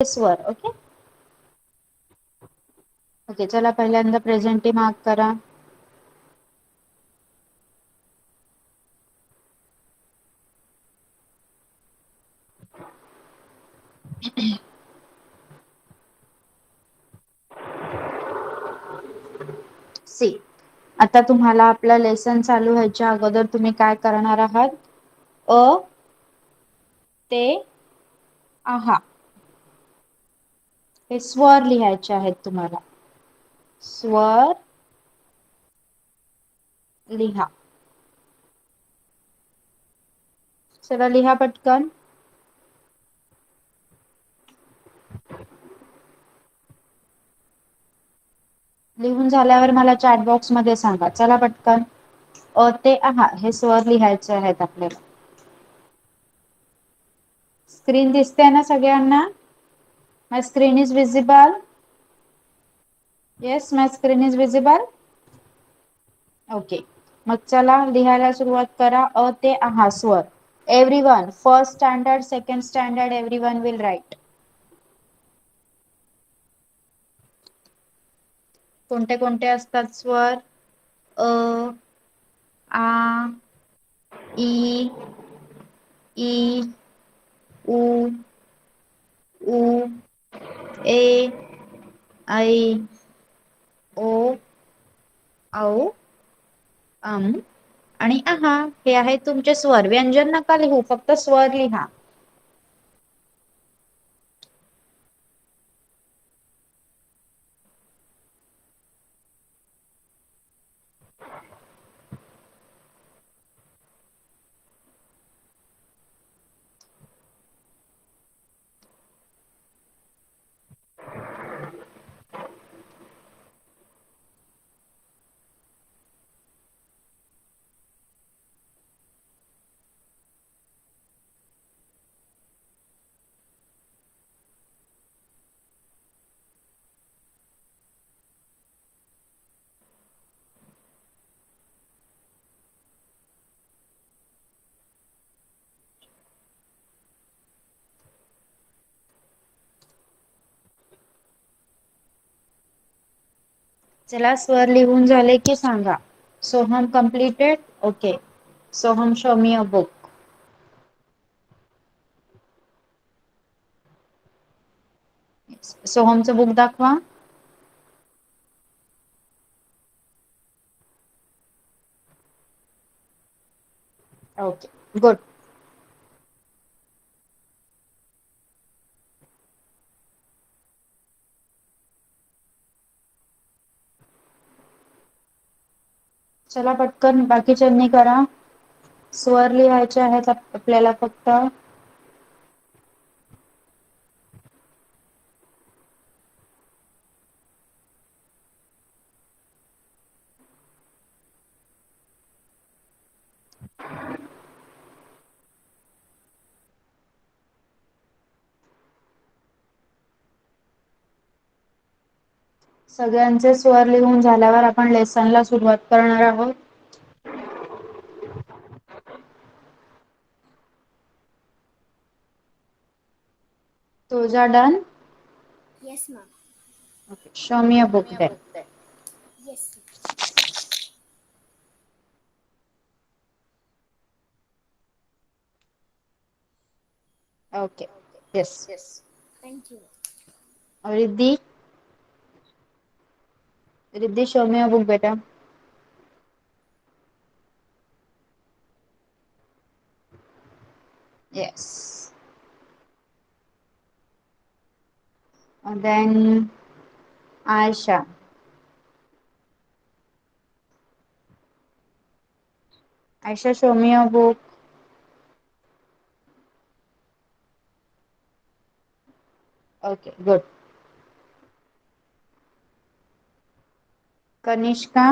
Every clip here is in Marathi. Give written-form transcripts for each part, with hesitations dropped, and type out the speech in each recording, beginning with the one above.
स्वर. ओके. ओके, चला पहिल्यांदा प्रेझेंटी मार्क करा. सी. आता तुम्हाला आपला लेसन चालू व्हायच्या अगोदर तुम्ही काय करणार आहात? अ ते आहा हे स्वर लिहायचे आहेत तुम्हाला. स्वर लिहा. चला लिहा पटकन. लिहून झाल्यावर मला चॅट बॉक्स मध्ये सांगा. चला पटकन. अ ते आहा हे स्वर लिहायचे आहेत आपल्याला. स्क्रीन दिसते ना सगळ्यांना? My screen is visible. Yes, my screen is visible. Okay, मग चला लिहायला सुरुवात करा. अ ते आहा स्वर. Everyone, first standard, second standard, everyone will write. कोणते कोणते असतात स्वर? अ, आ, ई, ई, उ, ऊ, ए, ऐ, ओ, औ, आणि आहा हे आहेत तुमचे स्वर. व्यंजन नका लिहू, फक्त स्वर लिहा. चला स्वर लिहून झाले की सांगा. Soham completed. Okay, Soham show me a book. सोहमचं बुक दाखवा. Okay, good. चला पटकन बाकीच्यांनी करा. स्वर लिहायचे आहेत आपल्याला फक्त. सगळ्यांचे स्वर लिहून झाल्यावर आपण लेसनला सुरुवात करणार आहोत. तुझा done? Yes, ma'am. Okay, show me a Show book me a then. book then. Yes. Okay, yes. Yes. Thank you. Riddhi, Riddhi show me a book बेटा. Yes. And then Aisha. Aisha, show me your book. Okay, good. Kanishka.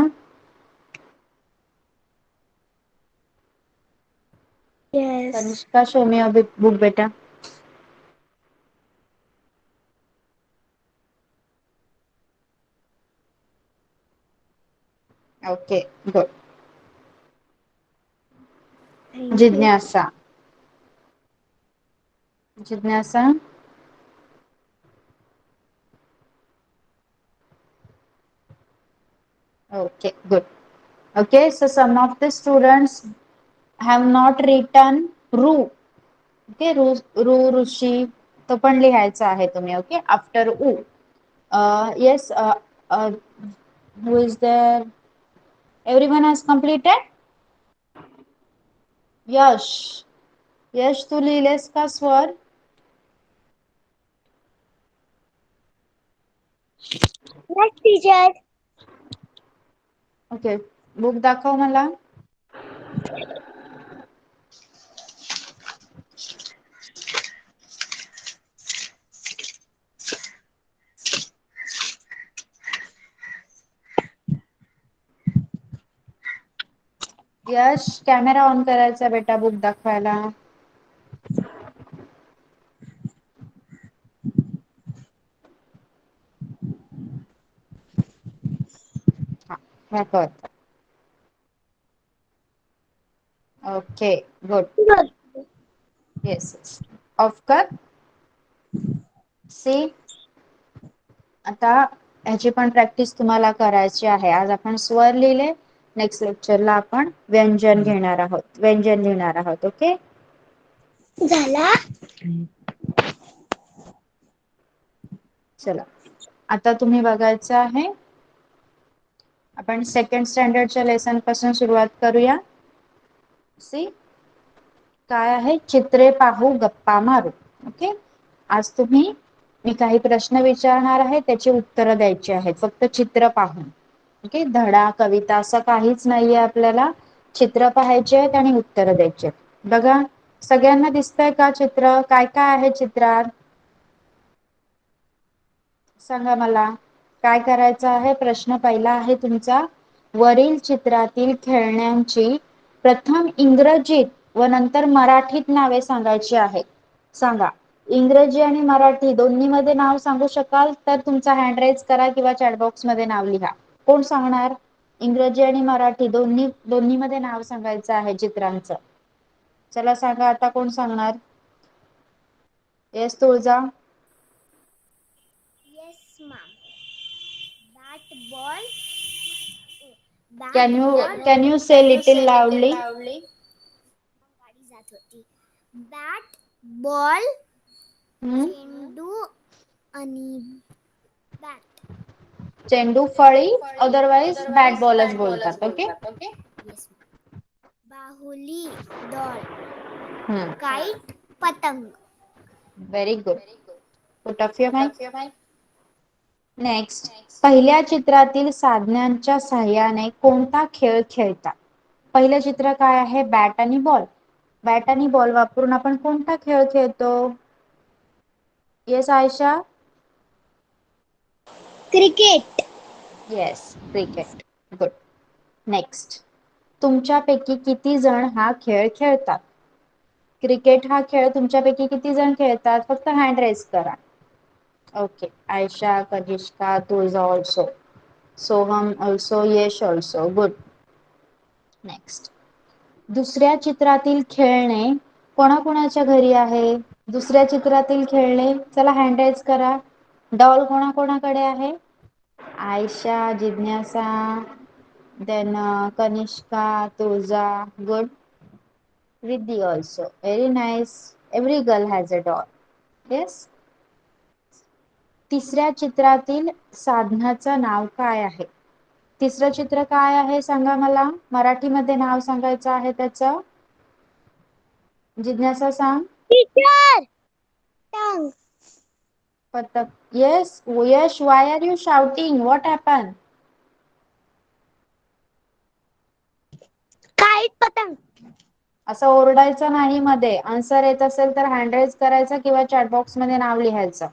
Yes. Kanishka, show me your book beta. Okay, good. Thank you. Jignasa. Jignasa. Okay, good. Okay, so some of the students have not written ru. Okay, ru ऋषी तो पण लिहायचा आहे तुम्ही. Okay, after u. Yes, uh, who is there? Everyone has completed? यश. यश तू लिहिलेस का स्वर? Yes, teacher. ओके, बुक दाखव मला. यश कॅमेरा ऑन करायचा बेटा बुक दाखवायला. हा दाखव. Okay, good. Good. Yes, of कर. सी, आता ह्याची पण प्रॅक्टिस तुम्हाला करायची आहे. आज आपण स्वर लिहिले, नेक्स्ट लेक्चरला आपण व्यंजन घेणार आहोत, व्यंजन लिहिणार आहोत. ओके, झाला. चला आता तुम्ही बघायचं आहे. आपण सेकंड स्टँडर्डच्या लेसन पासून सुरुवात करूया. सी, काय आहे? चित्रे पाहू गप्पा मारू. ओके, आज तुम्ही मी काही प्रश्न विचारणार आहे, त्याची उत्तरं द्यायची आहेत, फक्त चित्र पाहून. ओके, धडा कविता असं काहीच नाहीये. आपल्याला चित्र पाहायचे आहेत आणि उत्तर द्यायचे. बघा, सगळ्यांना दिसतंय का चित्र? काय काय आहे चित्रात? सांगा मला. काय करायचं आहे? प्रश्न पहिला आहे तुमचा, वरील चित्रातील खेळण्यांची प्रथम इंग्रजीत व नंतर मराठीत नावे सांगायची आहेत. सांगा, इंग्रजी आणि मराठी दोन्ही मध्ये नाव सांगू शकाल तर तुमचा हँड राईज करा किंवा चॅटबॉक्स मध्ये नाव लिहा. कोण सांगणार? इंग्रजी आणि मराठी दोन्ही मध्ये नाव सांगायचं आहे चित्रांचं. चला सांगा आता, कोण सांगणार? Yes Tulja. Yes, ma'am. Bat ball. Can Bat you ball. can you say little loudly? गाडी जात होती. बॅट बॉल हम्म? चेंडू आणि बॅट. चेंडू फळी, अदरवाइज बॅट बॉलच बोलतात. Okay, yes ma'am. बाहुली डॉल. हम्म, काइट पतंग. Very good. Put off your mic. Next, पहिल्या चित्रातील साधनांच्या सहाय्याने कोणता खेळ खेळतात? पहिलं चित्र काय आहे? बॅट आणि बॉल. बॅट आणि बॉल वापरून आपण कोणता खेळ खेळतो? Yes Ayesha. Cricket. Yes, cricket. Good. Next, तुमच्यापैकी किती जण हा खेळ खेळतात? क्रिकेट हा खेळ तुमच्यापैकी किती जण खेळतात? फक्त हँड रेज करा. Okay, Ayesha, Kanishka, Tulja also, Soham also, Yash also. Good. Next, दुसऱ्या चित्रातील खेळणे कोणाकोणाच्या घरी आहे? दुसऱ्या चित्रातील खेळणे, चला हँड राईज करा. डॉल कोणाकोणाकडे आहे? आयशा, जिज्ञासा, then Kanishka, Tulja. Good. Riddhi also. Very nice. Every girl has a doll. Yes. तिसऱ्या चित्रातील साधनाचं नाव काय आहे? तिसरं चित्र काय आहे सांगा मला. मराठीमध्ये नाव सांगायचं आहे त्याचं. जिज्ञासा सांग. टीचर. टंग. पतंग. Yes Yash, why are you shouting? What happen? Kite पतंग. असं ओरडायचं नाही मध्ये. आन्सर येत असेल तर हँड राईज करायचं किंवा चॅटबॉक्स मध्ये नाव लिहायचं.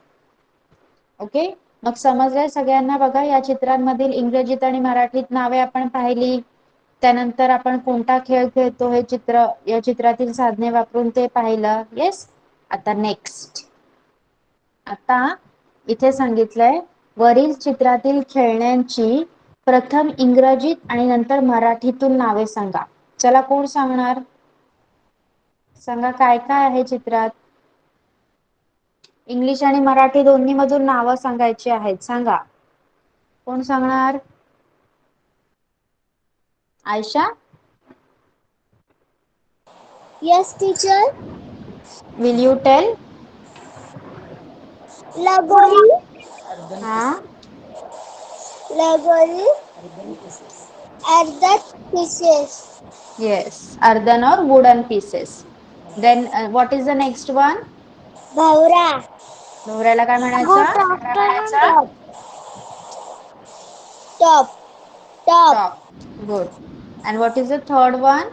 ओके, मग समजलंय सगळ्यांना? बघा, या चित्रांमधील इंग्रजीत आणि मराठीत नावे आपण पाहिली. त्यानंतर आपण कोणता खेळ खेळतो हे चित्र, या चित्रातील साधने वापरून ते पाहिलं. येस. आता नेक्स्ट, आता इथे सांगितलंय, वरील चित्रातील खेळण्यांची प्रथम इंग्रजीत आणि नंतर मराठीतून नावे सांगा. चला, कोण सांगणार? सांगा, काय काय आहे चित्रात? इंग्लिश आणि मराठी दोन्ही मधून नावं सांगायची आहेत. सांगा, कोण सांगणार? Ayesha, Yes, teacher. Will you tell? लगोरी. हा, लगोरी. अर्धा pieces. Yes, earthen or wooden pieces. Then what is the next one? भवरा. भोवऱ्याला काय म्हणायचं? Good afternoon. Top. Top. Top. Top. Good. And what is the third one?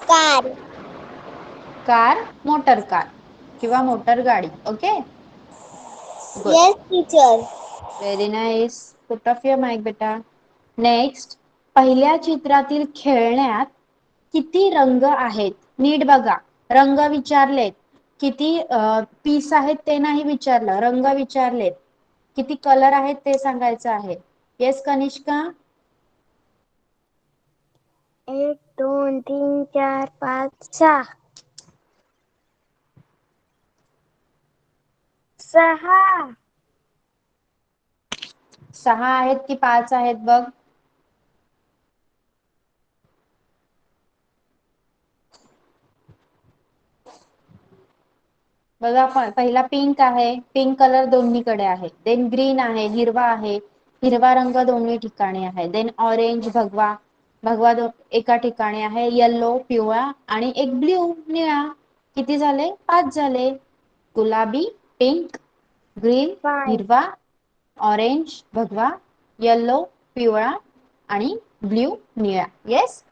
Car. Car, motor car किंवा मोटर गाडी. Okay, good. Yes, teacher. Very nice. Put off your mic बेटा. नेक्स्ट, पहिल्या चित्रातील खेळण्यात किती रंग आहेत? नीट बघा. रंग विचारलेत. किती पीस आहेत ते नाही विचारलं, रंग विचारलेत. किती कलर आहेत ते सांगायचं आहे. येस कनिष्का? 1, 2, 3, 4, 5, 6. 6. 6 आहेत की 5 आहेत बघ? बघा, पहिला पिंक आहे. पिंक कलर दोन्हीकडे आहे. देन ग्रीन आहे, हिरवा आहे. हिरवा रंग दोन्ही ठिकाणी आहे. देन ऑरेंज, भगवा, भगवा एका ठिकाणी आहे. येल्लो, पिवळा आणि एक ब्ल्यू, निळा. किती झाले? 5 झाले. गुलाबी, पिंक, ग्रीन, 5. हिरवा, ऑरेंज, भगवा, येल्लो, पिवळा आणि ब्ल्यू, निळा. येस,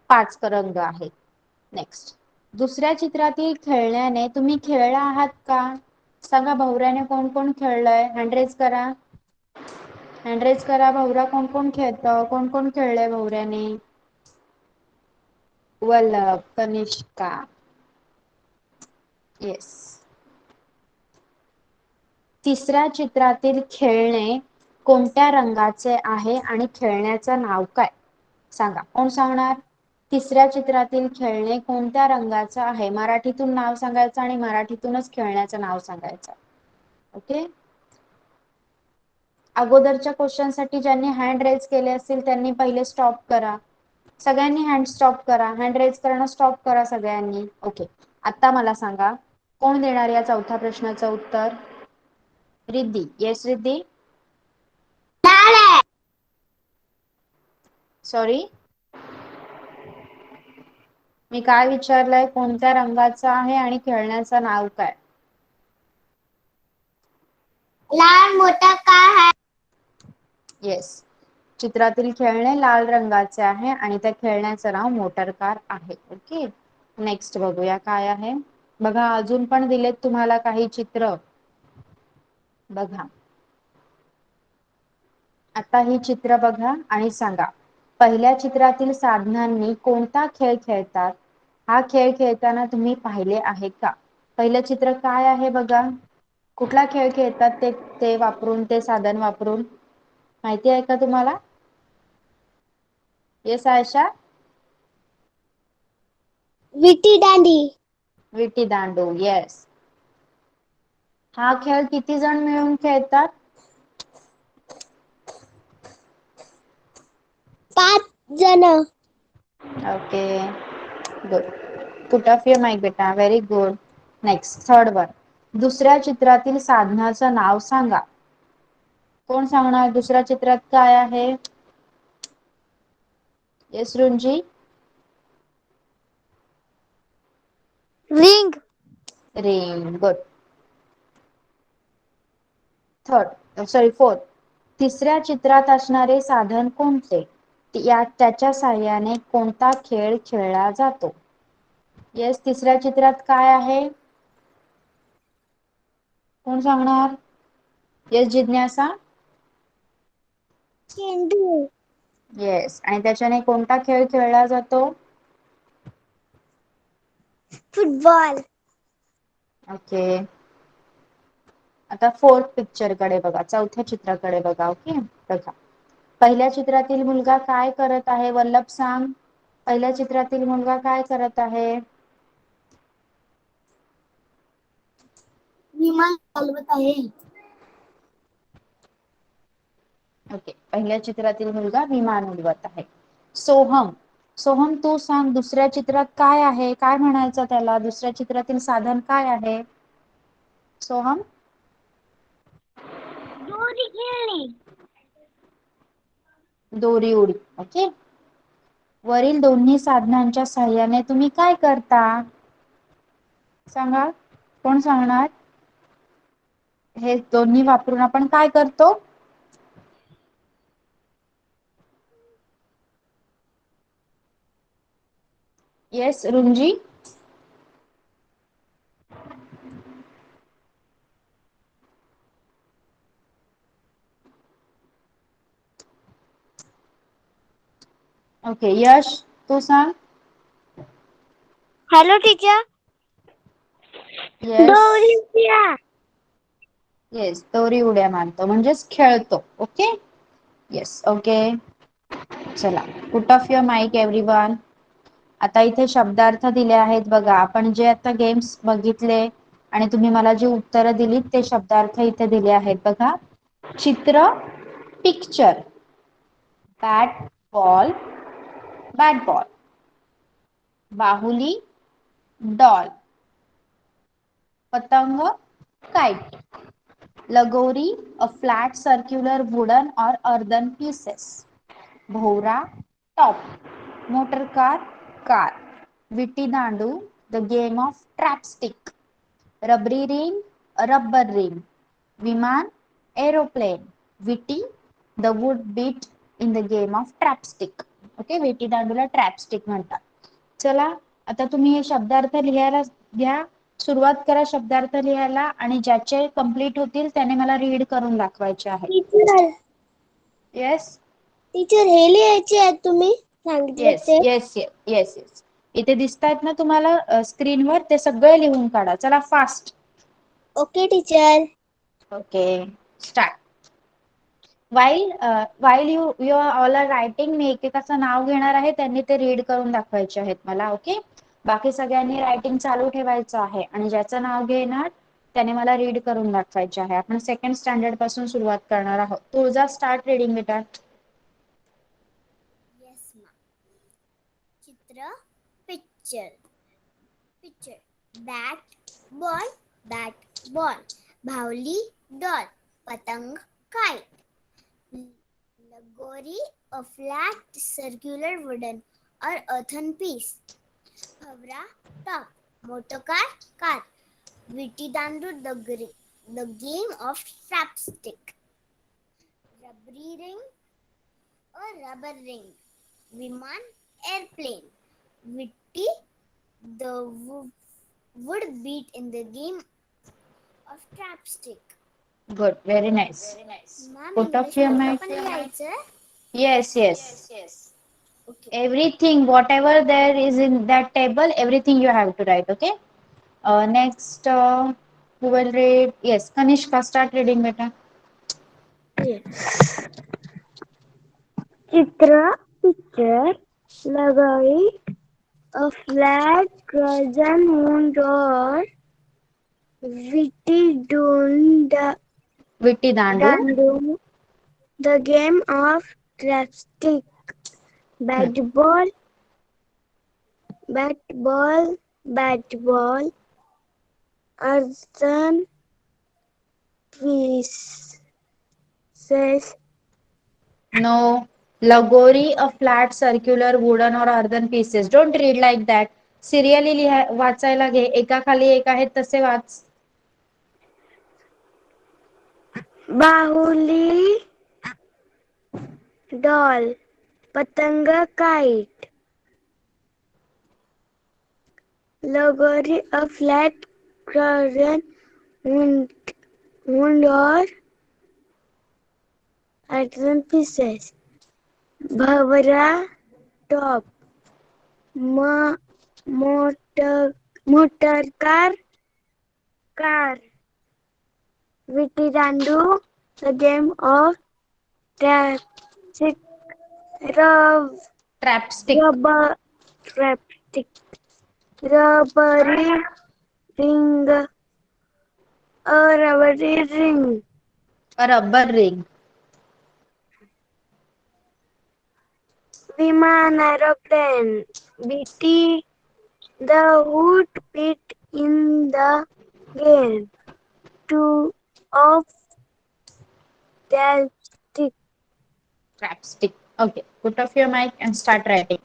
5 रंग आहेत. नेक्स्ट, दुसऱ्या चित्रातील खेळण्याने तुम्ही खेळला आहात का? सांगा, भवऱ्याने कोण कोण खेळलंय? हँडरेज करा. हँडरेज करा. भवरा कोण कोण खेळतं? कोण कोण खेळलंय भवऱ्याने? वल्लभ, कनिष्का. येस. तिसऱ्या चित्रातील खेळणे कोणत्या रंगाचे आहे आणि खेळण्याचं नाव काय? सांगा, कोण सांगणार? तिसऱ्या चित्रातील खेळणे कोणत्या रंगाचं आहे? मराठीतून नाव सांगायचं आणि मराठीतूनच खेळण्याचं नाव सांगायचं. ओके. अगोदरच्या क्वेश्चन साठी ज्यांनी हँड रेज केले असतील त्यांनी पहिले स्टॉप करा. सगळ्यांनी हँड स्टॉप करा. हँड रेज करणं स्टॉप करा सगळ्यांनी. ओके. आता मला सांगा, कोण देणार या चौथ्या प्रश्नाचं उत्तर? रिद्धी. येस रिद्धी? सॉरी, मी काय विचारलंय? कोणत्या रंगाचा आहे आणि खेळण्याचं नाव काय? लाल मोठा कार आहे. येस, चित्रातील खेळणे लाल रंगाचे आहे आणि त्या खेळण्याचं नाव मोटर कार आहे. ओके. नेक्स्ट बघूया काय आहे. बघा, अजून पण दिलेत तुम्हाला काही चित्र. बघा, आता ही चित्र बघा आणि सांगा, पहिल्या चित्रातील साधनांनी कोणता खेळ खेळतात? हा खेळ खेळताना तुम्ही पाहिले आहे का? पहिलं चित्र काय आहे बघा? कुठला खेळ खेळतात ते वापरून, ते साधन वापरून? माहिती आहे का तुम्हाला? येस आयशा? विटी दांडी. विटी दांडू. येस. हा खेळ किती जण मिळून खेळतात? 5 जण. Okay, good. Put off your mic बेटा. Very good. Next, third one. दुसऱ्या चित्रातील साधनाचं नाव सांगा. कोण सांगणार? दुसऱ्या चित्रात काय आहे? येस रुंजी? रिंग. रिंग. गुड. फोर्थ. तिसऱ्या चित्रात असणारे साधन कोणते? त्याच्या साहाय्याने कोणता खेळ खेळला जातो? येस, तिसऱ्या चित्रात काय आहे? कोण सांगणार? येस जिज्ञासा? चेंडू. येस, आणि त्याच्याने कोणता खेळ खेळला जातो? फुटबॉल. ओके. आता फोर्थ पिक्चर कडे बघा, चौथ्या चित्राकडे बघा. ओके. बघा, पहिल्या चित्रातील मुलगा काय करत आहे? वल्लभ सांग. पहिल्या चित्रातील मुलगा काय करत आहे? विमान चालवत आहे. ओके, पहिल्या चित्रातील मुलगा विमान उडवत आहे. सोहम सोहम तू सांग, दुसऱ्या चित्रात काय आहे, काय म्हणायचं त्याला, दुसऱ्या चित्रातील साधन काय आहे? सोहम. दोरी खेळणी. दोरी उडी. ओके. वरील दोन्ही साधनांच्या सहाय्याने तुम्ही काय करता? सांगा, कोण सांगणार? हे दोन्ही वापरून आपण काय करतो? येस रुंजी. ओके, यश तू सांग. Hello teacher. येस. दोरी उड्या. येस, दोरी उड्या मारतो म्हणजेच खेळतो. ओके. येस. ओके. चला, put off your mic everyone. आता इथे शब्दार्थ दिले आहेत बघा. आपण जे आता गेम्स बघितले आणि तुम्ही मला जी उत्तरं दिलीत ते शब्दार्थ इथे दिले आहेत बघा. चित्र, picture. Bat ball, bat ball. बाहुली, डॉल. पतंग, kite. Lagori, a flat circular wooden or earthen pieces. भोवरा, top. Motor car, car. विटी दांडू, the game of trap stick. रबरी रिंग, रबर रिंग. विमान, aeroplane. विटी, the wood beat in the game of trap stick. Okay, विटी दांडूला ट्रॅप स्टिक म्हणतात. चला, आता तुम्ही हे शब्दार्थ लिहायला घ्या. सुरुवात करा शब्दार्थ लिहायला आणि ज्याचे कंप्लीट होतील त्याने मला रीड करून दाखवायचे आहे. टीचर. येस. टीचर हे लिहायचे आहेत तुम्ही सांगितले येस ते. Yes yes yes. इथे दिसतायत ना तुम्हाला स्क्रीनवर, ते सगळे लिहून काढा. चला fast. Okay teacher. Okay, start. While you all are writing, मी एकेकाचं नाव घेणार आहे, त्यांनी ते रीड करून दाखवायचे आहेत मला. ओके. बाकी सगळ्यांनी रायटिंग चालू ठेवायचं आहे आणि ज्याचं नाव घेणार त्याने मला रीड करून दाखवायचे आहे. आपण सेकंड स्टँडर्ड पासून सुरुवात करणार आहोत. तुळजा, स्टार्ट रीडिंग बेटा. येस मा. चित्र, पिक्चर. Picture, bat ball. भावली, डॉल. पतंग, kite. Lagori, a flat circular wooden or earthen piece. Phawra, top. Motorcar, car. Vitti dandu, the game of slapstick. Rubbery ring, a rubber ring. Viman, airplane. Vitti, the wood beat in the game of trapstick. Good, very nice. Ma'am put off English your मध्ये माइक. पण लिहायचं. Yes yes. Okay. Everything, whatever there is in that table, everything you have to write. Okay. Next, who will read? Yes, Kanishka, start reading beta. चित्र, picture. Lagori, a flat croissant moon door. Witty Vitti dandu. dandu, the game of slapstick. Bat ball, bat ball. Earthen pieces. No. Lagori, a flat circular wooden or earthen pieces. Don't read like that. Serially वाचायला घे. एकाखाली एक आहेत तसे वाच. बाहुली, डॉल. पतंग, kite. Lagori, a flat croissant wound or earthen pieces. Bhawra, top. Motor car, विटी दांडू, the game of trapstick. Trap stick. Rubber trapstick. Rubbery ring, a rubbery ring. A rubber ring. विमान aeroplane. BT the wood pit in the air to of the stick. Crapstick. Okay, put off your mic and start writing.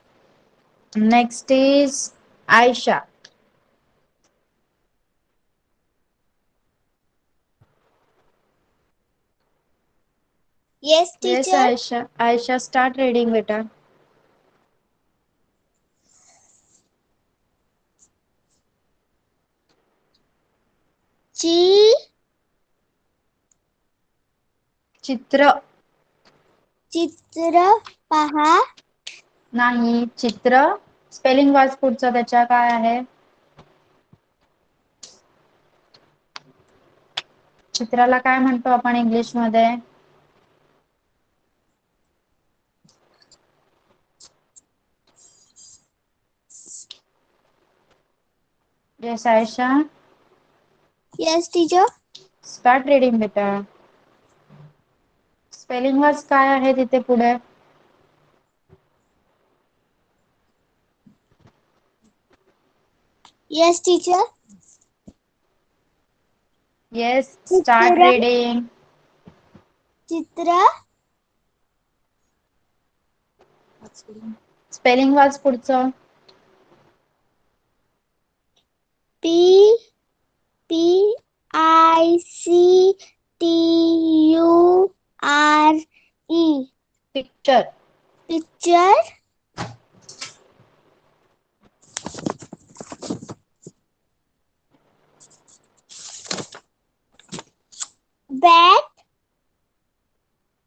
Next is Aisha. Yes, Yes, teacher. Aisha. Aisha, start reading, beta. Chi चित्र चित्र पहा. नाही, चित्र स्पेलिंग वाच पुढचं त्याच्या काय आहे. चित्राला काय म्हणतो आपण इंग्लिश मध्ये. Yes Ayesha. Yes, teacher. Start reading बेटा. स्पेलिंग वाच काय आहे तिथे पुढे. Yes, teacher. येस, स्टार्ट चित्र रीडिंग. चित्र स्पेलिंग वाच पुढचं. P P I C T U R E. Picture. Picture. Bat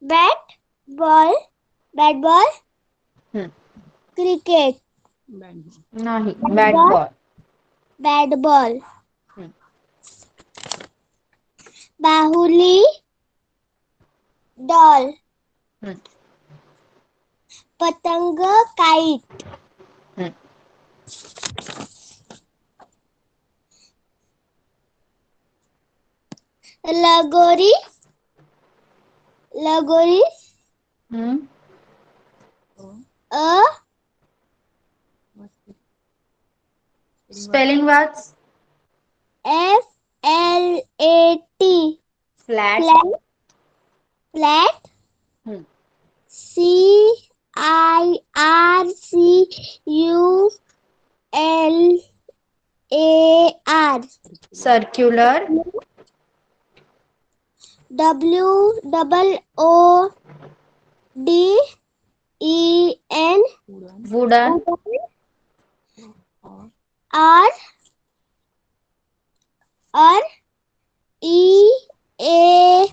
bat ball. Bat ball. Cricket. नाही, बॅट बॉल. Bat ball. बाहुली doll. पतंग kite. Lagori lagori a spelling watch. FLAT. Flat. Flat. CIRCULAR. Circular. WOODEN. Wooden. R R E A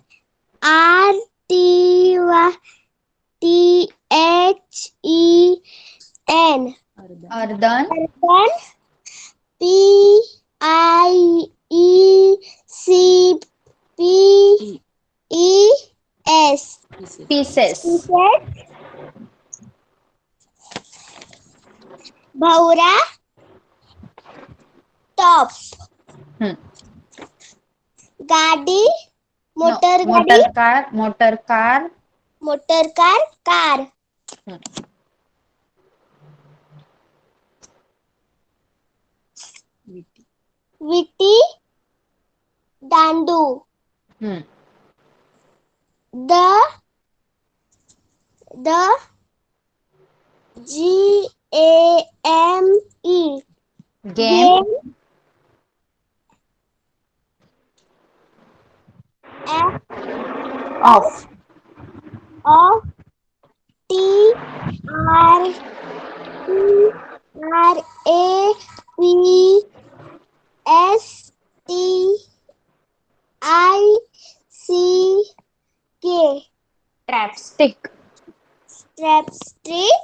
R T H E N. Earthen. P I E C P E S. Pieces. Bhawra top. गाडी मोटर गाडी. Motor car. Motor car. Motor car car. विटी दांडू. The GAME. Game. F of. of TRAPSTICK. ट्रॅपस्टिक. Trapstick.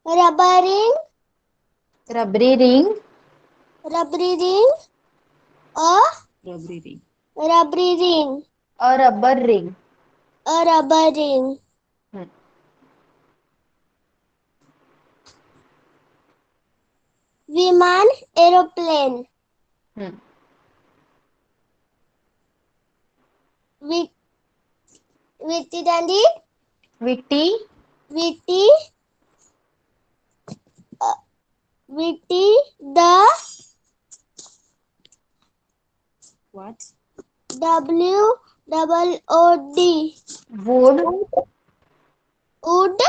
Rubbering. रबरी ring. Rubbery ring. A rubbery ring. A rubber ring. A rubber ring. विमान aeroplane. विटी दांडी Witty. Witty. Witty. The What? WOOD. Wood. Wood.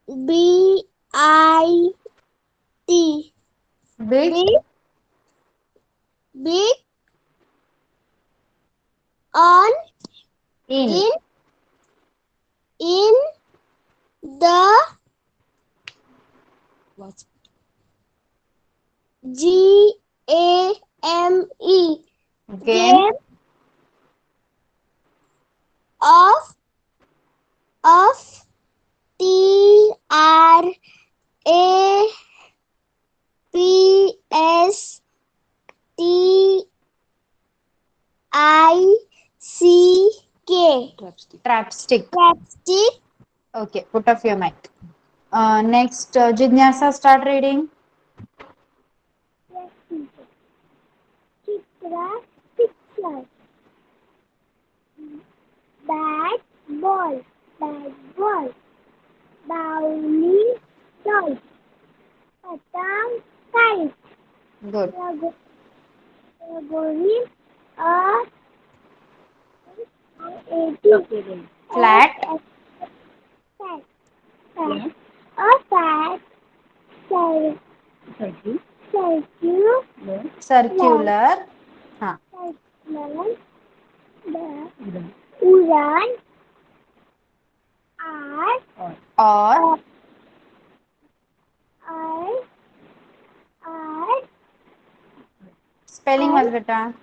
BIT. Bit. Bit. On. In. In the GAME. Game. Of TRAPSTICK. Trapstick. Trapstick. Okay, put off your mic. Next, Jignasa, start reading. Chitra picture. Bat ball. Bat ball. Bowling toy. Patang kite. Good. Ragori a Flat. fat. A fat circle. Circular. हाँ. Uran Or. R Spelling was better.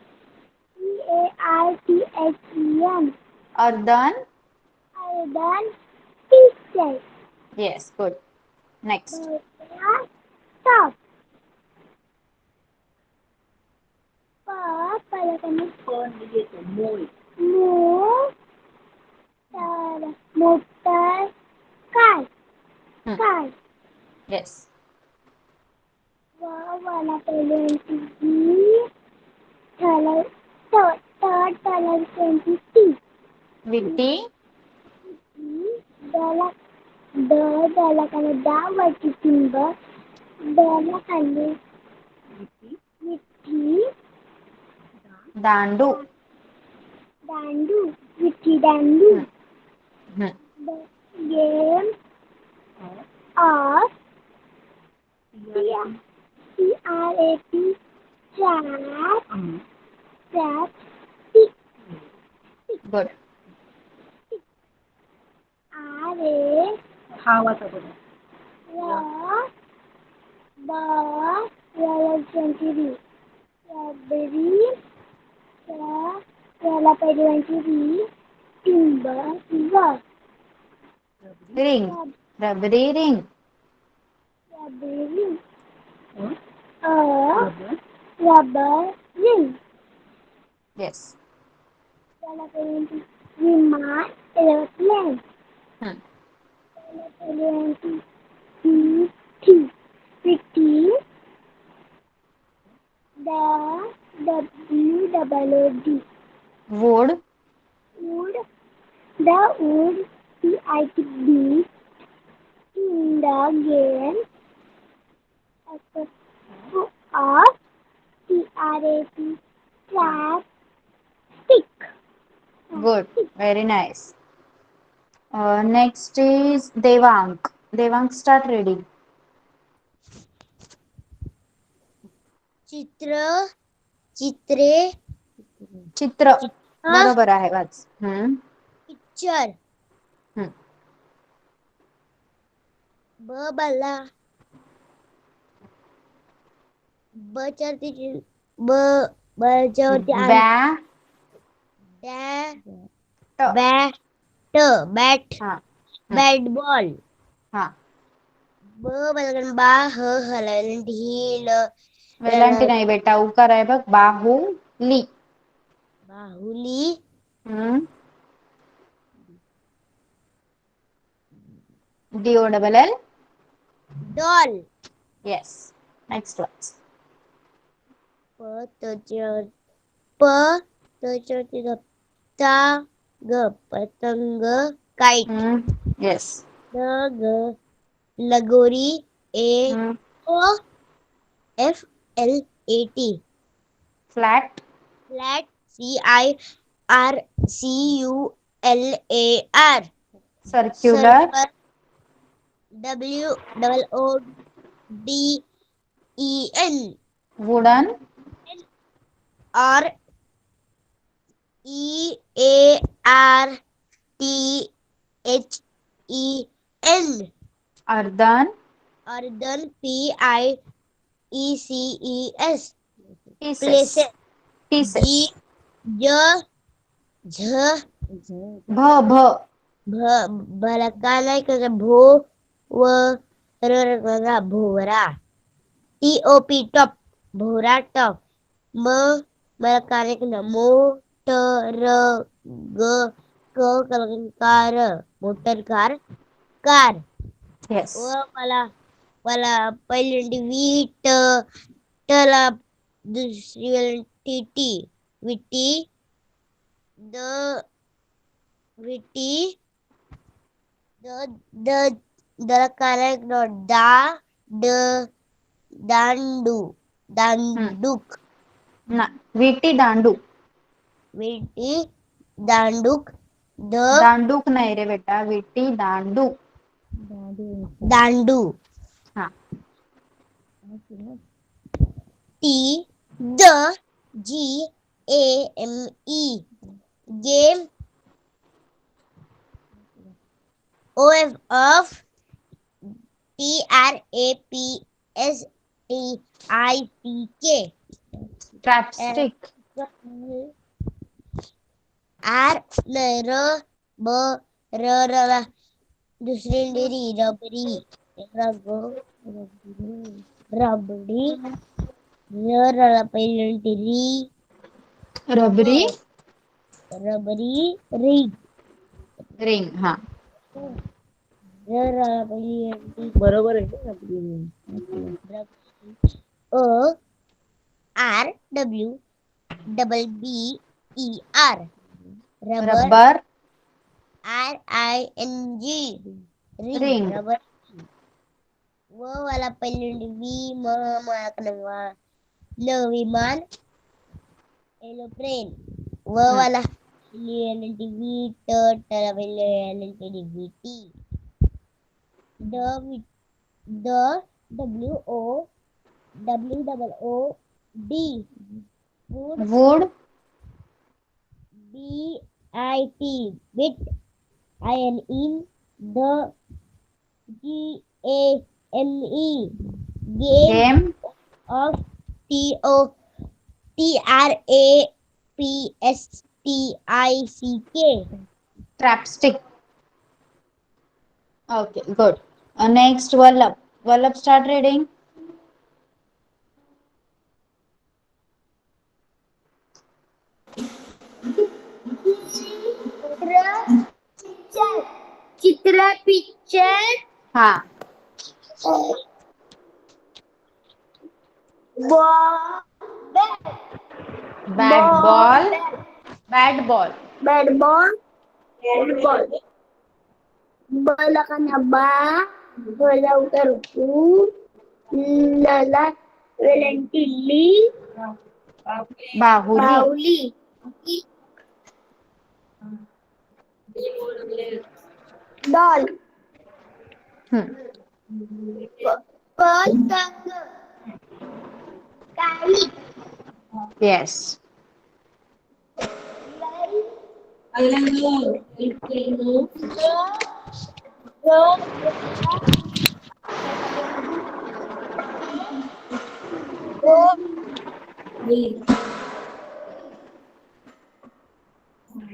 EARTHEN. Earthen. Ardan picture. Yes, good. Next. Stop. Palakani. Move. Motor. Car. Hmm. Car. Yes. वाला पहले 20 third color 20 Witty. the color da timber the color witty Dandu. dandu witty dandu Hmm. the game of TRAP trap stick Good. Strawberry timber work Ring. Rubbery ring. strawberry a rubber ring Yes. Viman aeroplane Hmm. Pretty the WOOD Wood. wood the wood PITB in the game of TRAP trap stick. Good. Very nice. Next is Devang. Devang, start reading. चित्रे. चित्र. बरोबर आहे वाच. पिक्चर. बला बचरती बॅट हाँ. बॅट बॉल हाँ. बा हलवलं ढील वेलांटी नाही बेटा, उकार आहे बघ. बाहुली. बाहुली DOLL. Doll. Yes. Next one. प ग पतंग काइट. येस. ग लगोरी. A O F L A T. Flat. Flat. CIRCULAR. Circular. Circle. WOODEN. Wooden. Or EARTHEN. Earthen. Earthen. PIECES. Pieces. Places. Pieces. जी ज झ भ भ. भलका नाही कसं भो व कसा भोवरा. TOP top. भोवरा टॉप. मला कार्य मोटर ग क car. Motor car. Car. Yes. व मला पहिल्यांदी वीट. टला दुसरी टीटी. विटी. द विटी. द कार्य ड दांडू. दांडूक. ना विटी दांडू. विटी दांडूक. दांडूक नाही रे बेटा, विटी दांडू. दांडू. हा. THEGAME. Game. OF TRAPSTICK. ट्रॅपस्टिक. R र ब र दुसरी रबरी. रबडी. पहिली रबरी. रबरी. रिंग. रिंग. हा. बरोबर आहे. RWBBER. Rubber. RING. Ring. Rubber. वाला पहिल्यांदी विमान. एरोप्लेन. वाला वीट. विटी. The WOOD. Wood. BIT. Bit. INE. The GAME. Game. of TRAPSTICK. Trapstick. Okay good. Next Vallabh. Vallabh start reading. चित्र पिक्चर. हा. Bat ball. Bat ball. Bat ball. बलकाना बा. बलवू. लला वेलंटिल्ली. बाहुली. डॉल. पतंग. काळी. येस.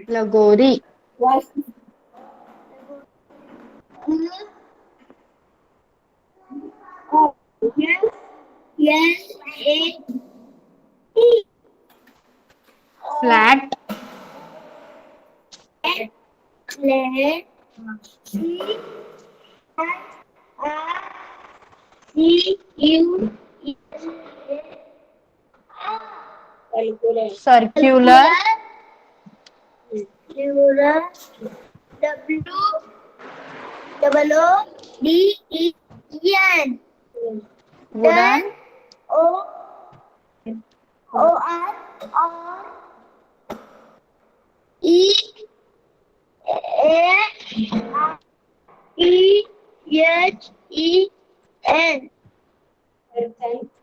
लगोरी. Flat. Circular. W-O-O-D-E-N. Wooden. O-R-E-A-T-H-E-N.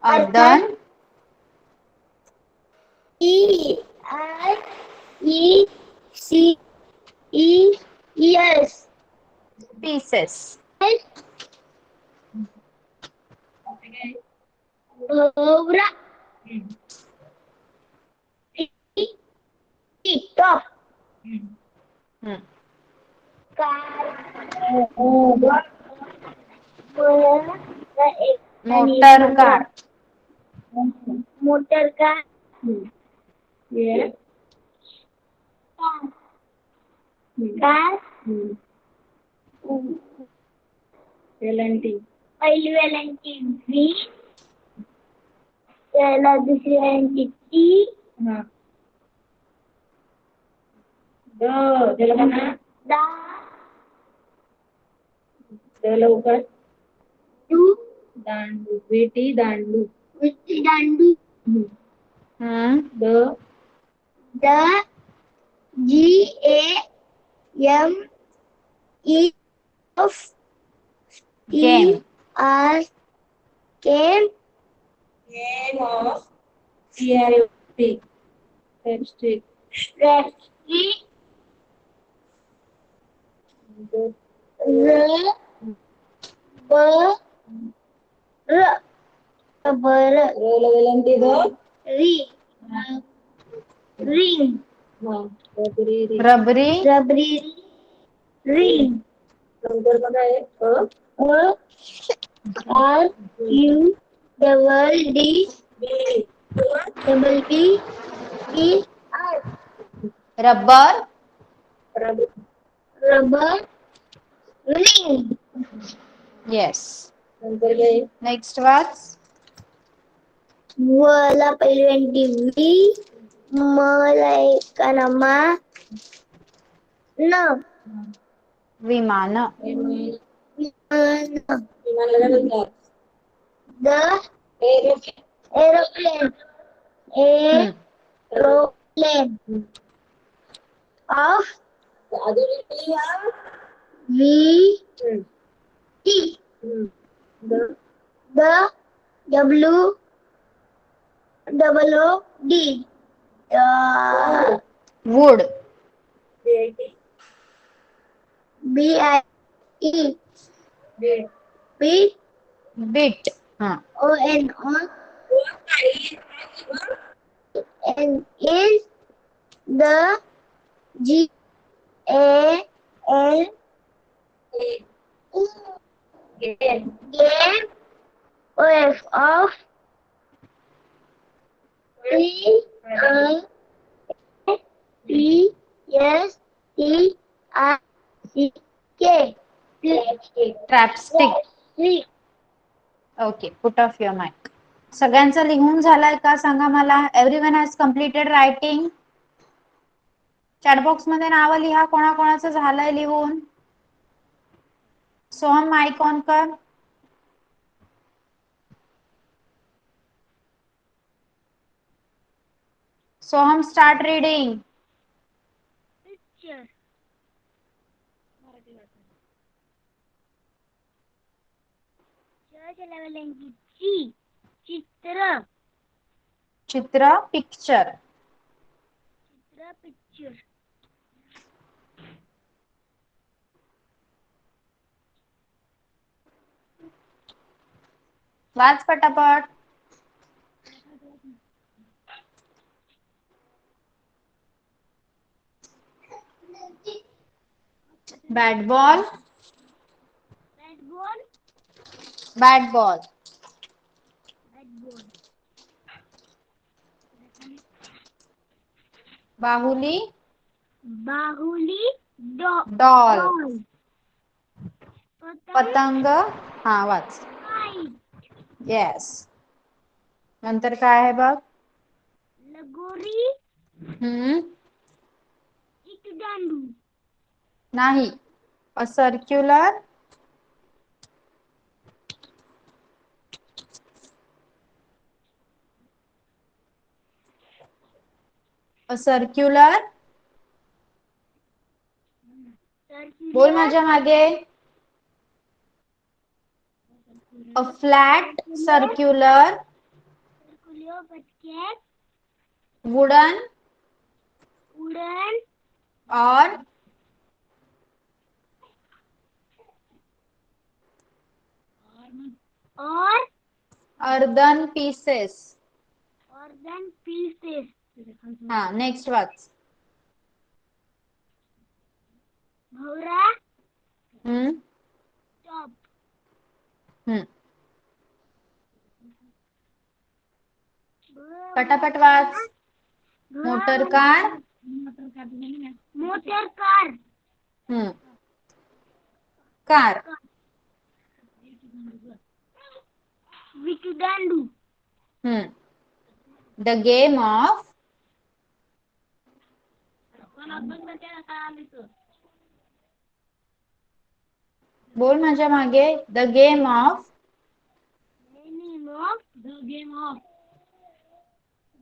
Earthen. E-I-E-C-E-S. Pieces. Cobra. Top. Hmm. Motor car. Motor car. Yeah. Car. L&T. पहिली वेलांटी V. त्याला दुसरी वेलांटी T. त्याला म्हणा दा. लवकर तू. दांडू. विटी दांडू. विटी दांडू. Hmm. The G-A-M-E-F Game. E-R Game. Game of CRT. Chapstick. Stressy. Ring. Rubbery. Rubbery. Ring. नंतर बघा आहे R-U-D-D-E-R. Rubber. Rubber. Ring. Yes. Next words. मला पहिल्यांदी V. मला एका नमा न. विमान. The aeroplane. Aeroplane. Of V T. The W-O-O-D. Wood. B-I-E. B Bit. हाँ. O-N-O. N is the G-A-N. Game. O-F of P-I-P-S-T-I-C-K. Trapstick. Okay. Put off your mic. सगळ्यांचं लिहून झालंय का सांगा मला. Everyone has completed writing. Chat box मध्ये नाव लिहा कोणाकोणाचं झालंय लिहून. सोहम माइक ऑन कर. Soham start reading. चित्र. चित्र. पिक्चर. पिक्चर. वाच पटापट. Bat ball. Bat ball. बाहुली. डॉल. पतंग. हा वाच. येस. नंतर काय आहे बघ. लगोरी. हम्म. इटदांडू. नाही. अ सर्क्युलर बोल माझ्या मागे. A flat circular wooden or earthen pieces. हाँ नेक्स्ट वाच. भवरा हम्म टॉप हम्म पटापट वाच. Motor car. Motor car hmm car. विटीदांडू द गेम ऑफ बोल माझ्या मागे. The game of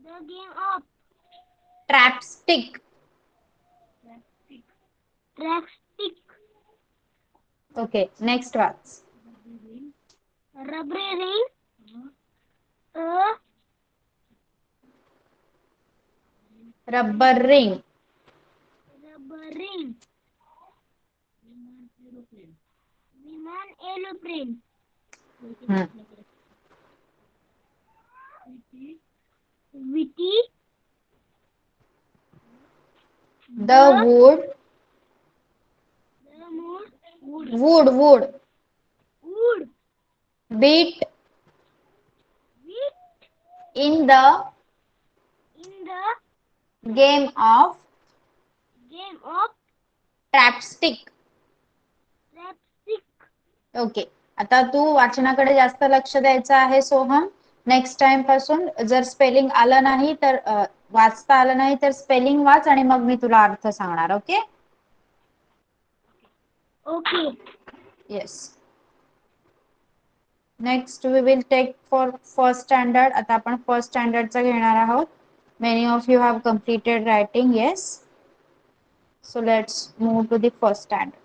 the game of trapstick. Trapstick okay next वाच. रबरी रिंग रबर रिंग. विमान एरोप्लेन विटी the wood wood wood wood bit in the in the game of game of trapstick. Trapstick okay. आता तू वाचनाकडे जास्त लक्ष द्यायचं आहे सोहम. नेक्स्ट टाइम पासून जर स्पेलिंग आलं नाही तर वाचता आलं नाही तर स्पेलिंग वाच आणि मग मी तुला अर्थ सांगणार. Okay. Okay yes. Next we will take for first standard. आता आपण फर्स्ट स्टँडर्डचा घेणार आहोत. Many of you have completed writing. Yes. So let's move to the first standard.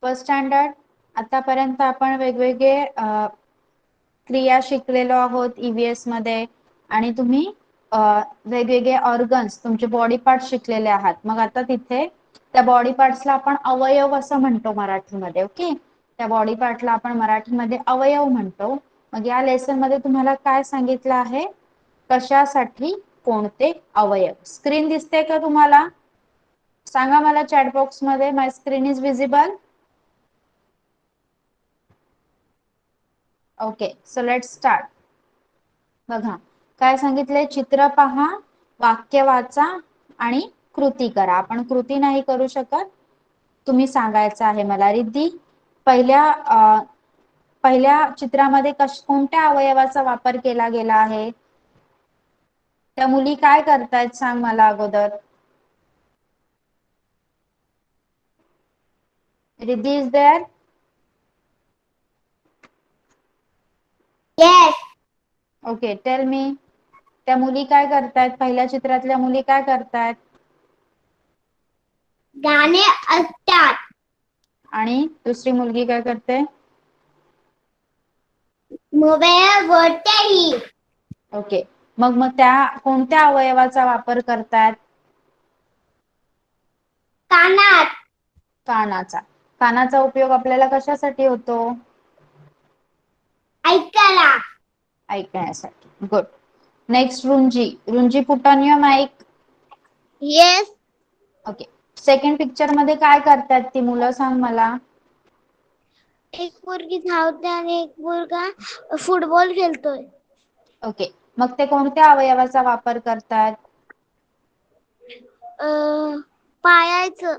First standard आतापर्यंत आपण वेगवेगळे क्रिया शिकलेलो आहोत ईव्हीएस मध्ये आणि तुम्ही वेगवेगळे ऑर्गन्स तुमचे बॉडी पार्ट शिकलेले आहात. मग आता तिथे त्या बॉडी पार्ट्सला आपण अवयव असं म्हणतो मराठीमध्ये. ओके. त्या बॉडी पार्टला आपण मराठीमध्ये अवयव म्हणतो. मग या लेसन मध्ये तुम्हाला काय सांगितलं आहे. कशासाठी कोणते अवयव. स्क्रीन दिसते का तुम्हाला. सांगा मला चॅट बॉक्स मध्ये. My screen is visible. Okay. So let's start. बघा काय सांगितलंय. चित्र पहा, वाक्य वाचा आणि कृती करा. आपण कृती नाही करू शकत. तुम्ही सांगायचं आहे मला. रिद्धी पहिल्या चित्रामध्ये कोणत्या अवयवाचा वापर केला गेला आहे. त्या मुली काय करतायत सांग मला अगोदर. Riddhi is there. Yes okay tell me. त्या मुली काय करतायत. पहिल्या चित्रातल्या मुली काय करतायत. गाणे असतात. आणि दुसरी मुलगी काय करते. मोबाईल बोलतेही. ओके. मग त्या कोणत्या अवयवाचा वापर करतात. कानात. कानाचा. कानाचा उपयोग आपल्याला कशासाठी होतो. ऐकायला. ऐकण्यासाठी. गुड. नेक्स्ट रुंजी. रुंजी put on your mic. Yes okay. Second picture मध्ये काय करतात ती मुलं सांग मला. एक मुलगी धावते आणि एक मुलगा फुटबॉल खेळतोय. ओके. मग ते कोणत्या अवयवाचा वापर करतात. पायाचं.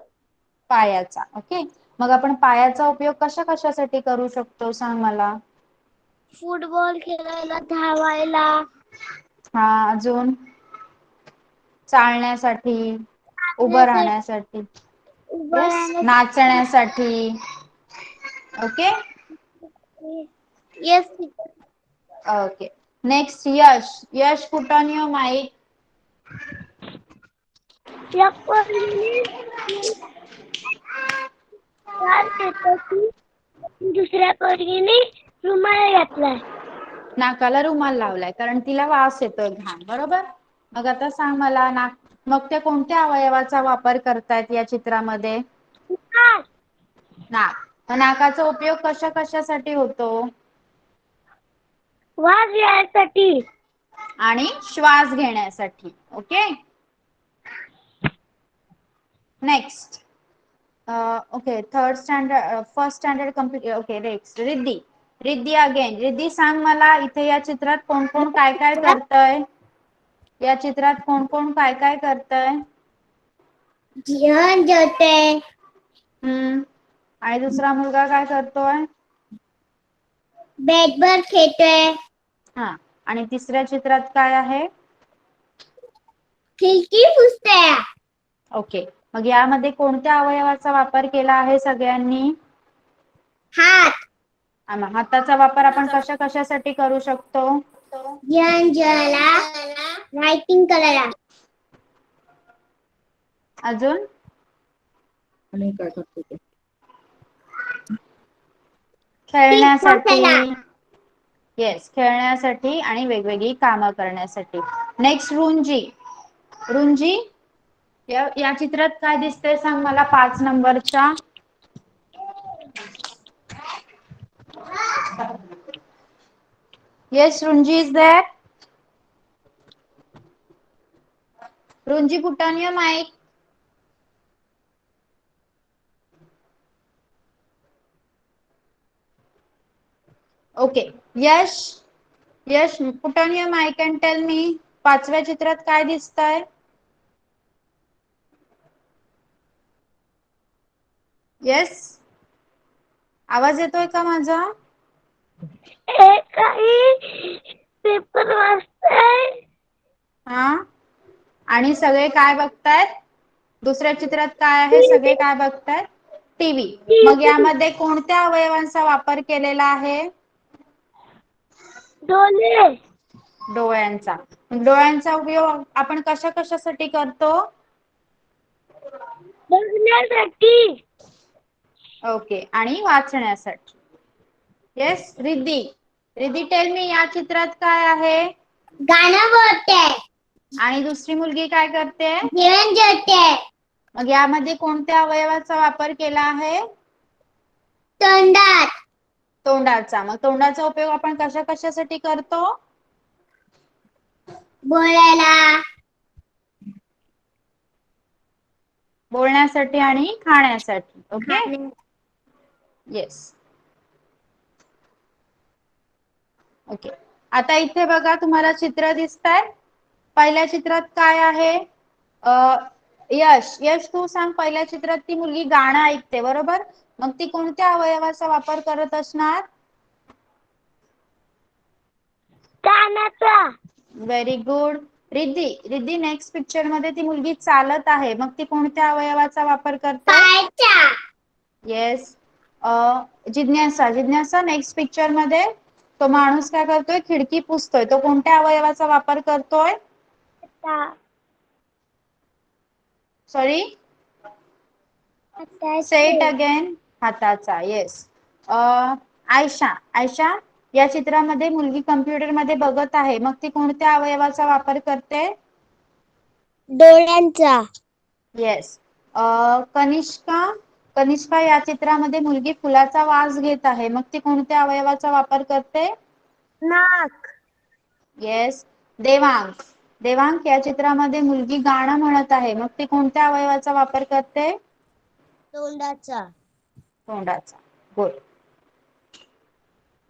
पायाचा. ओके. मग आपण पायाचा उपयोग कशासाठी करू शकतो सांग मला. फुटबॉल खेळायला, धावायला, हा अजून चालण्यासाठी, उभं चालण्यासाठी, राहण्यासाठी, उभं येस राहण्यासाठी. नाचण्यासाठी. Okay. Yes. Okay next Yash. Yash put on your mic. या पोरीने दुसऱ्या पोरगीने रुमाल घातलाय. नाकाला रुमाल लावलाय कारण तिला वास येतोय घाण, बरोबर. मग आता सांग मला मग ते कोणत्या अवयवाचा वापर करतायत या चित्रामध्ये. नाक. नाकाचा उपयोग कशासाठी होतो. वास घ्यायसाठी आणि श्वास घेण्यासाठी. Okay. Next. Okay third standard first standard complete. Okay next Riddhi. Riddhi again. Riddhi सांग मला इथे या चित्रात कोण कोण काय काय करतय. या चित्रात कोण कोण काय काय करतय. ध्यान देते. आणि दुसरा मुलगा काय करतोय. बॅटबॉल खेळतोय. हा आणि तिसऱ्या चित्रात काय आहे. खिडकी पुसतोय. ओके मग यामध्ये कोणत्या अवयवाचा वापर केला आहे सगळ्यांनी. हात. हाताचा वापर आपण कशासाठी करू शकतो. जला रायटिंग करायला. अजून आणि काय करतो ते. खेळण्यासाठी. येस खेळण्यासाठी आणि वेगवेगळी कामं करण्यासाठी. नेक्स्ट रुंजी. रुंजी या चित्रात काय दिसतंय सांग मला 5 नंबरच्या. येस रुंजी इज देअर. रुंजी put on your mic. Okay Yash. Yash put on your mic and tell me 5व्या चित्रात काय दिसतंय. येस आवाज येतोय का माझा. काही पेपर वाचताय. हा आणि सगळे काय बघतायत. दुसऱ्या चित्रात काय आहे सगळे काय बघतायत. टीव्ही. मग यामध्ये कोणत्या अवयवांचा वापर केलेला आहे. डोळे. डोळ्यांचा. डोळ्यांचा उपयोग आपण कशासाठी करतो. बघण्यासाठी. ओके आणि वाचण्यासाठी. Yes Riddhi. Riddhi tell me या चित्रात काय आहे. गाणं बोलते. आणि दुसरी मुलगी काय करते. जेवण जेवते. मग यामध्ये कोणत्या अवयवाचा वापर केला आहे. तोंडात. तोंडाचा. मग तोंडाचा उपयोग आपण कशासाठी करतो. बोलायला. बोलण्यासाठी आणि खाण्यासाठी. Okay yes. ओके आता इथे बघा तुम्हाला चित्र दिसतंय. पहिल्या चित्रात काय आहे. यश. यश तू सांग पहिल्या चित्रात ती मुलगी गाणं ऐकते बरोबर. मग ती कोणत्या अवयवाचा वापर करत असणार. कानाचा. Very good. Riddhi. Riddhi next picture मध्ये ती मुलगी चालत आहे मग ती कोणत्या अवयवाचा वापर करते. पायचा. येस. जिज्ञासा. जिज्ञासा नेक्स्ट पिक्चर मध्ये तो माणूस काय करतोय खिडकी पुसतोय तो कोणत्या अवयवाचा वापर करतोय. Sorry say it again. हाताचा. येस. आयशा. आयशा या चित्रामध्ये मुलगी कम्प्युटर मध्ये बघत आहे मग ती कोणत्या अवयवाचा वापर करते. डोळ्यांचा. येस. कनिष्का. कनिष्का या चित्रामध्ये मुलगी फुलाचा वास घेत आहे मग ती कोणत्या अवयवाचा वापर करते. नाक. येस. देवांग. देवांग या चित्रामध्ये मुलगी गाणं म्हणत आहे मग ती कोणत्या अवयवाचा वापर करते. तोंडाचा. तोंडाचा. गुड.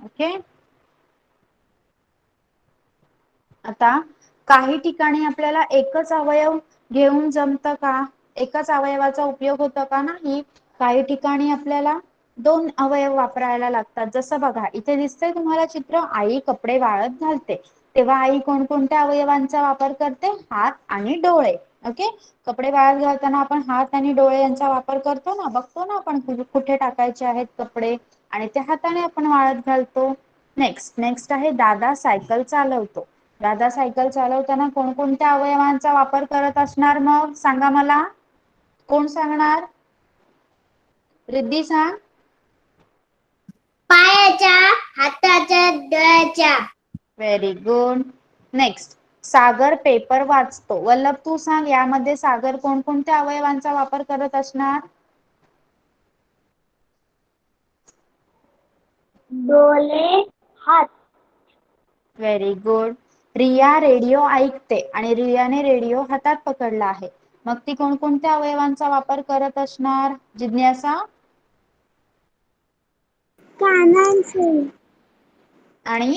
ओके. आता काही ठिकाणी आपल्याला एकच अवयव घेऊन जमतं का. एकच अवयवाचा उपयोग होतो का नाही. काही ठिकाणी आपल्याला 2 अवयव वापरायला लागतात. जसं बघा इथे दिसतंय तुम्हाला चित्र, आई कपडे वाळत घालते. तेव्हा आई कोणकोणत्या अवयवांचा वापर करते? हात आणि डोळे. ओके, कपडे वाळत घालताना आपण हात आणि डोळे यांचा वापर करतो ना, बघतो ना आपण कुठे टाकायचे आहेत कपडे, आणि त्या हाताने आपण वाळत घालतो. नेक्स्ट आहे दादा सायकल चालवतो. दादा सायकल चालवताना कोणकोणत्या अवयवांचा वापर करत असणार मग सांगा मला? कोण सांगणार? रिद्धी सांग. पायाच्या, हाताच्या, डोळ्याच्या. Very good. नेक्स्ट, सागर पेपर वाचतो. वल्लभ तू सांग, यामध्ये सागर कोणकोणत्या अवयवांचा वापर करत असणार? डोळे, हात. Very good. रिया रेडिओ ऐकते आणि रियाने रेडिओ हातात पकडला आहे. मग ती कोणकोणत्या अवयवांचा वापर करत असणार? जिज्ञासा. कानांचे. आणि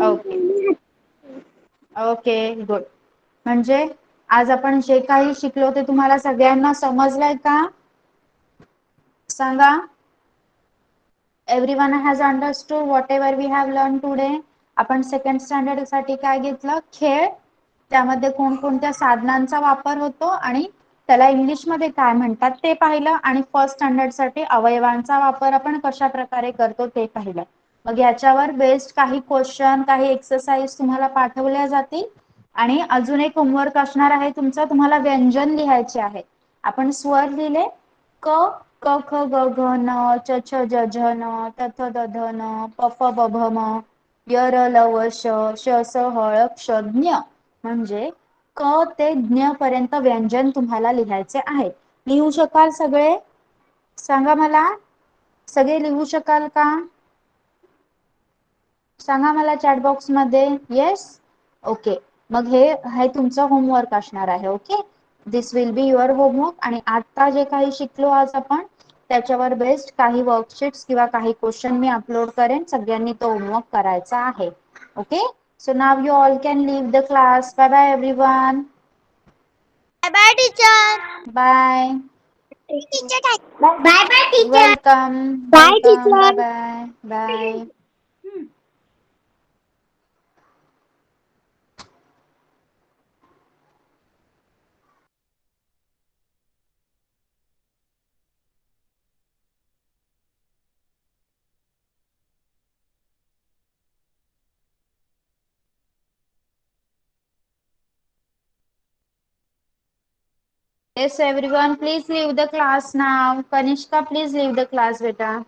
ओके ओके गुड. म्हणजे आज आपण जे काही शिकलो ते तुम्हाला सगळ्यांना समजलंय का? सांगा. Everyone has understood whatever we have learned today. आपण सेकंड स्टँडर्ड साठी काय घेतलं? खेळ. त्यामध्ये कोणकोणत्या साधनांचा वापर होतो आणि त्याला इंग्लिश मध्ये काय म्हणतात ते पाहिलं, आणि फर्स्ट स्टँडर्ड साठी अवयवांचा वापर आपण कशा प्रकारे करतो ते पाहिलं. मग याच्यावर बेस्ड काही क्वेश्चन, काही एक्सरसाइज तुम्हाला पाठवल्या जातील. आणि अजून एक होमवर्क असणार आहे तुमचा, तुम्हाला व्यंजन लिहायचे आहे. आपण स्वर लिहिले क, क ख ग घ न, च छ ज झ न, थ थ द ध न, प फ ब भ म, य र ल व श, श स ह ळ क्ष ज्ञ. म्हणजे क ते ज्ञ पर्यंत व्यंजन तुम्हाला लिहायचे आहे. लिहू शकाल सगळे? सांगा मला, सगळे लिहू शकाल का? सांगा मला चॅट बॉक्स मध्ये. येस. ओके, मग हे तुमचं होमवर्क असणार आहे. Okay, this will be your homework. आणि आता जे काही शिकलो आज आपण त्याच्यावर बेस्ड काही वर्कशीट्स किंवा काही क्वेश्चन मी अपलोड करेन. सगळ्यांनी तो होमवर्क करायचा आहे. Okay, so now you all can leave the class. Bye bye everyone. Bye bye teacher. Bye. Bye bye teacher. Welcome. Bye welcome. Bye teacher. Bye. Bye. Yes, everyone, please leave the class now. Kanishka, please leave the class, beta.